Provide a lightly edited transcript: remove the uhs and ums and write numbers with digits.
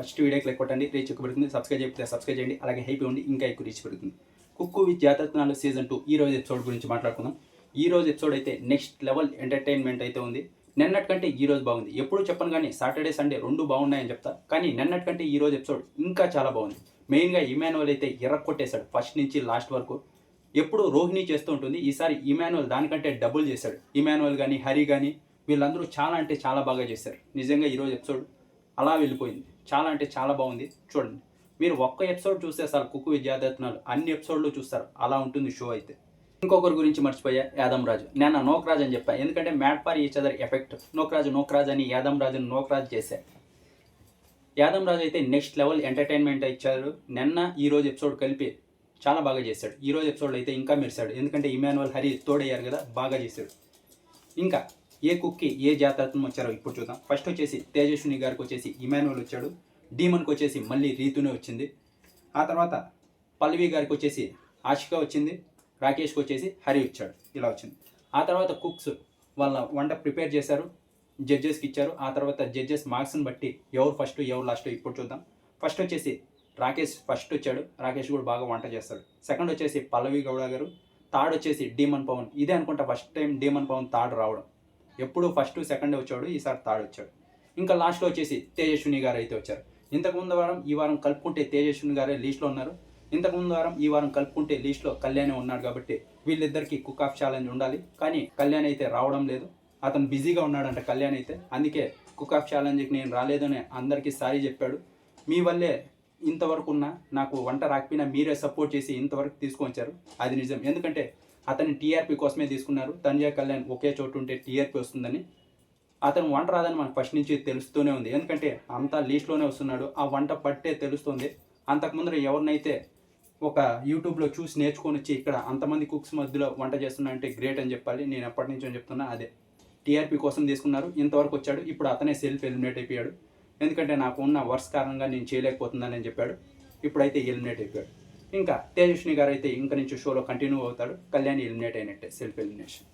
First వీడియోకి like కొట్టండి, reach ఎక్కువ పెరుగుతుంది. సబ్స్క్రైబ్ చేయకపోతే సబ్స్క్రైబ్ చేయండి, అలాగే హైప్ ఉండి ఇంకా ఎక్కువ రీచ్ పెరుగుతుంది. కుక్కు విత్ జాతరత్నాలు సీజన్ 2 ఈ రోజు ఎపిసోడ్ గురించి మాట్లాడుకుందాం. ఈ రోజు ఎపిసోడ్ అయితే నెక్స్ట్ లెవెల్ ఎంటర్టైన్మెంట్ అయితే ఉంది. నిన్నటికంటే ఈ రోజు బాగుంది. ఎప్పుడు చెప్పను కానీ సాటర్డే సండే రెండు బాగున్నాయని చెప్తా, కానీ నిన్నటికంటే ఈ రోజు ఎపిసోడ్ ఇంకా చాలా బాగుంది. మెయిన్గా ఇమాన్యువల్ అయితే ఎర్రకొట్టేశాడు ఫస్ట్ నుంచి లాస్ట్ వరకు. ఎప్పుడు రోహిణి చేస్తూ ఉంటుంది, ఈసారి ఇమాన్యువల్ దానికంటే డబుల్ చేశాడు. ఇమాన్యువల్ కానీ హరి కానీ వీళ్ళందరూ చాలా అంటే చాలా బాగా చేశారు. నిజంగా ఈరోజు ఎపిసోడ్ అలా వెళ్ళిపోయింది. చాలా అంటే చాలా బాగుంది. చూడండి, మీరు ఒక్క ఎపిసోడ్ చూస్తే అసలు కుక్కు విద్యాదత్నాలు అన్ని ఎపిసోడ్లు చూస్తారు, అలా ఉంటుంది షో అయితే. ఇంకొకరి గురించి మర్చిపోయా, యాదమ్ రాజు. నేను నోక్రాజ్ అని చెప్పా, ఎందుకంటే mad for each other effect. నోక్రాజ్ అని యాదమ్ రాజుని నోక్రాజ్ చేశారు. యాదమ్ రాజు అయితే నెక్స్ట్ లెవెల్ ఎంటర్టైన్మెంట్ ఇచ్చారు. నిన్న ఈ రోజు ఎపిసోడ్ కలిపి చాలా బాగా చేశాడు. ఈ రోజు ఎపిసోడ్ అయితే ఇంకా మెరిశాడు, ఎందుకంటే ఇమాన్యువల్ హరి తోడయ్యారు కదా, బాగా చేశాడు. ఇంకా ఏ కుక్కి ఏ జాతరత్నం వచ్చారో ఇప్పుడు చూద్దాం. ఫస్ట్ వచ్చేసి తేజస్విని గారికి వచ్చేసి ఇమాన్యువల్ వచ్చాడు. డీమన్కి వచ్చేసి మళ్ళీ రీతునే వచ్చింది. ఆ తర్వాత పల్లవి గారికి వచ్చేసి ఆషిక వచ్చింది. రాకేష్కి వచ్చేసి హరి వచ్చాడు. ఇలా వచ్చింది. ఆ తర్వాత కుక్స్ వాళ్ళ వంట ప్రిపేర్ చేశారు, జడ్జెస్కి ఇచ్చారు. ఆ తర్వాత జడ్జెస్ మార్క్స్ని బట్టి ఎవరు ఫస్ట్ ఎవరు లాస్ట్ ఇప్పుడు చూద్దాం. ఫస్ట్ వచ్చేసి రాకేష్ ఫస్ట్ వచ్చాడు. రాకేష్ కూడా బాగా వంట చేస్తాడు. సెకండ్ వచ్చేసి పల్లవి గౌడ గారు. థర్డ్ వచ్చేసి డీమన్ పవన్. ఇదే అనుకుంటా first time demon Pavan third రావడం. ఎప్పుడు ఫస్ట్ సెకండ్ వచ్చాడు, ఈసారి థర్డ్ వచ్చాడు. ఇంకా లాస్ట్లో వచ్చేసి తేజస్విని గారు అయితే వచ్చారు. ఇంతకుముందు వారం ఈ వారం కలుపుకుంటే తేజస్విని గారే లీస్ట్లో ఉన్నారు. ఇంతకుముందు వారం ఈ వారం కలుపుకుంటే లీస్ట్లో కళ్యాణ్ ఉన్నాడు. కాబట్టి వీళ్ళిద్దరికి కుక్ ఆఫ్ ఛాలెంజ్ ఉండాలి. కానీ కళ్యాణ్ అయితే రావడం లేదు. అతను బిజీగా ఉన్నాడంట కళ్యాణ్ అయితే. అందుకే కుక్ ఆఫ్ ఛాలెంజ్కి నేను రాలేదని అందరికీ సారీ చెప్పాడు. మీ వల్లే ఇంతవరకు ఉన్నా, నాకు వంట రాకపోయినా మీరే సపోర్ట్ చేసి ఇంతవరకు తీసుకొచ్చారు. అది నిజం. ఎందుకంటే అతని టీఆర్పీ కోసమే తీసుకున్నారు. తన్జయ్ కళ్యాణ్ ఒకే చోటు ఉంటే టీఆర్పీ వస్తుందని. అతను వంట రాదని మనకు ఫస్ట్ నుంచి తెలుస్తూనే ఉంది, ఎందుకంటే అంతా లీస్ట్లోనే వస్తున్నాడు. ఆ వంట పట్టే తెలుస్తుంది. అంతకుముందర ఎవరినైతే ఒక యూట్యూబ్లో చూసి నేర్చుకొని వచ్చి ఇక్కడ అంతమంది కుక్స్ మధ్యలో వంట చేస్తున్నా అంటే గ్రేట్ అని చెప్పాలి. నేను ఎప్పటి నుంచో చెప్తున్నా అదే. టీఆర్పీ కోసం తీసుకున్నారు, ఇంతవరకు వచ్చాడు. ఇప్పుడు అతనే సెల్ఫ్ ఎలిమినేట్ అయిపోయాడు. ఎందుకంటే నాకు ఉన్న వర్క్స్ కారణంగా నేను చేయలేకపోతున్నానని చెప్పాడు. ఇప్పుడైతే ఎలిమినేట్ అయిపోయాడు. ఇంకా తేజస్విని గారు అయితే ఇంక నుంచి షోలో కంటిన్యూ అవుతాడు. కళ్యాణ్ ఎలిమినేట్ అయినట్టే, సెల్ఫ్ ఎలిమినేషన్.